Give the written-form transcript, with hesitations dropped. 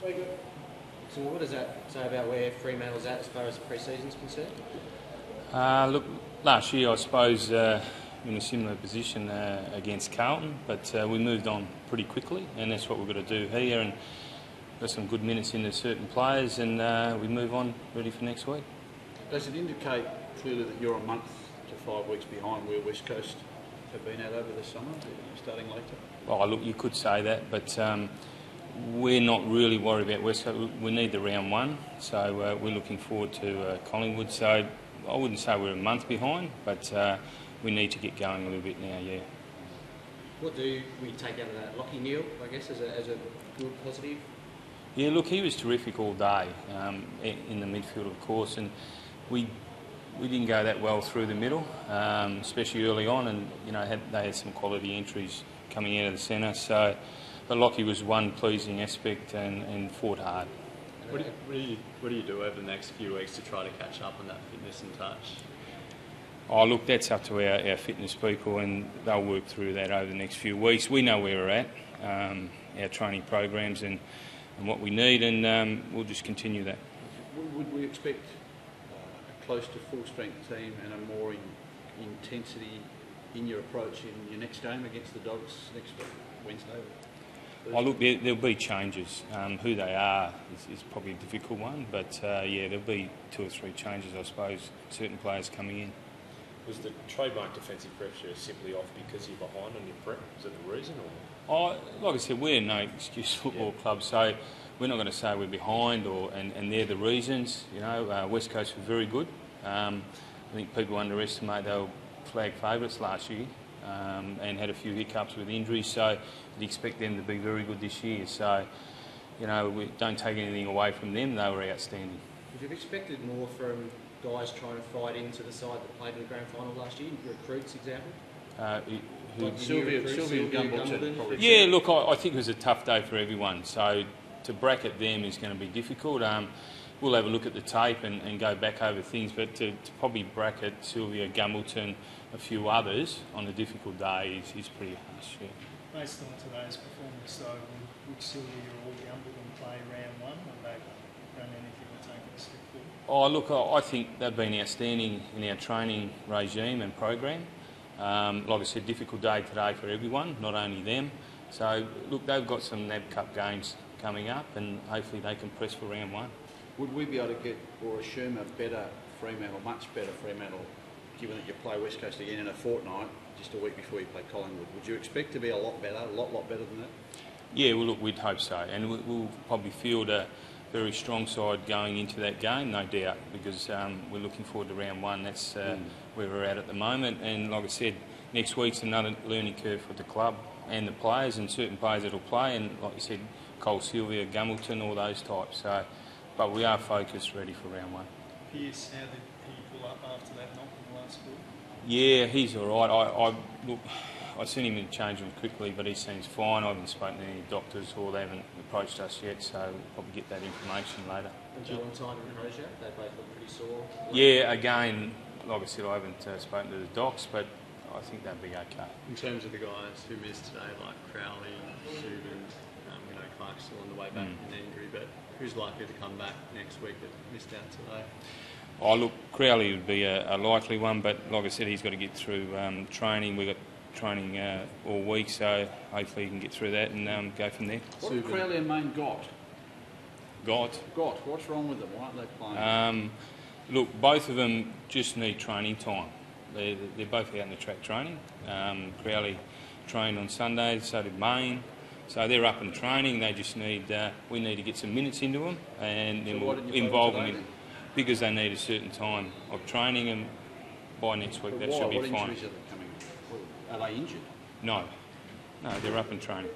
So what does that say about where Fremantle's at as far as the pre-season's concerned? Look, last year I suppose in a similar position against Carlton, but we moved on pretty quickly, and that's what we've got to do here. And got some good minutes into certain players, and we move on ready for next week. Does it indicate clearly that you're a month to 5 weeks behind where West Coast have been at over the summer, starting later? Oh, look, you could say that, but we're not really worried about West Coast. We need the round one, so we're looking forward to Collingwood. So I wouldn't say we're a month behind, but we need to get going a little bit now, yeah. What do we take out of that? Lachie Neale, I guess, as a good positive? Yeah, look, he was terrific all day in the midfield, of course, and we didn't go that well through the middle, especially early on, and they had some quality entries coming out of the centre. So, but Lachie was one pleasing aspect and fought hard. What do you do over the next few weeks to try to catch up on that fitness and touch? Oh, look, that's up to our fitness people, and they'll work through that over the next few weeks. We know where we're at, our training programs and what we need, and we'll just continue that. Would we expect a close to full-strength team and a more intensity in your approach in your next game against the Dogs next Wednesday? Oh, look, there'll be changes. Who they are is probably a difficult one, but yeah, there'll be 2 or 3 changes, I suppose, certain players coming in. Was the trademark defensive pressure simply off because you're behind on your prep? Is that the reason? Or? Oh, like I said, we're no excuse football club, so we're not going to say we're behind and they're the reasons. West Coast were very good. I think people underestimate they were flag favourites last year and had a few hiccups with injuries, so you'd expect them to be very good this year. So, we don't take anything away from them. They were outstanding. Would you have expected more from guys trying to fight into the side that played in the grand final last year? Recruits, example? Sylvia Gumbleton. Probably. Yeah, look, I think it was a tough day for everyone. So to bracket them is going to be difficult. We'll have a look at the tape and go back over things, but to probably bracket Sylvia Gumbleton, a few others on a difficult day is pretty harsh. Yeah. Based on today's performance, though, would Sylvia or Gumbleton play round one? Have they done anything to take a step forward? Oh, look, I think they've been outstanding in our training regime and program. Like I said, difficult day today for everyone, not only them. So, look, they've got some NAB Cup games coming up, and hopefully they can press for round one. Would we be able to get or assume a better Fremantle, much better Fremantle, given that you play West Coast again in a fortnight, just a week before you play Collingwood? Would you expect to be a lot better than that? Yeah, well, look, we'd hope so, and we'll probably field a very strong side going into that game, no doubt, because we're looking forward to round one. That's where we're at the moment, and like I said, next week's another learning curve for the club and the players, and certain players that'll play, and like you said, Cole Sylvia, Gumbleton, all those types. So, but we are focused, ready for round one. Pearce, how did he pull up after that knock in the last quarter? Yeah, he's all right. Look, I sent him in to change him quickly, but he seems fine. I haven't spoken to any doctors, or they haven't approached us yet, so we'll probably get that information later. And Valentine and Crozier, they both look pretty sore. Yeah, again, like I said, I haven't spoken to the docs, but I think they'll be okay. In terms of the guys who missed today, like Crowley, Subin, Clark's still on the way back in injury, but who's likely to come back next week that missed out today? Oh, look, Crowley would be a likely one, but like I said, he's got to get through training. We've got training all week, so hopefully he can get through that and go from there. What have Crowley and Main got? Got? What's wrong with them? Why aren't they playing? Look, both of them just need training time. They're both out in the track training. Crowley trained on Sunday, so did Main. So they're up and training. They just need, we need to get some minutes into them, and then we'll involve them in, because they need a certain time of training, and by next week that should be fine. What injuries are they coming? Are they injured? No, they're up and training.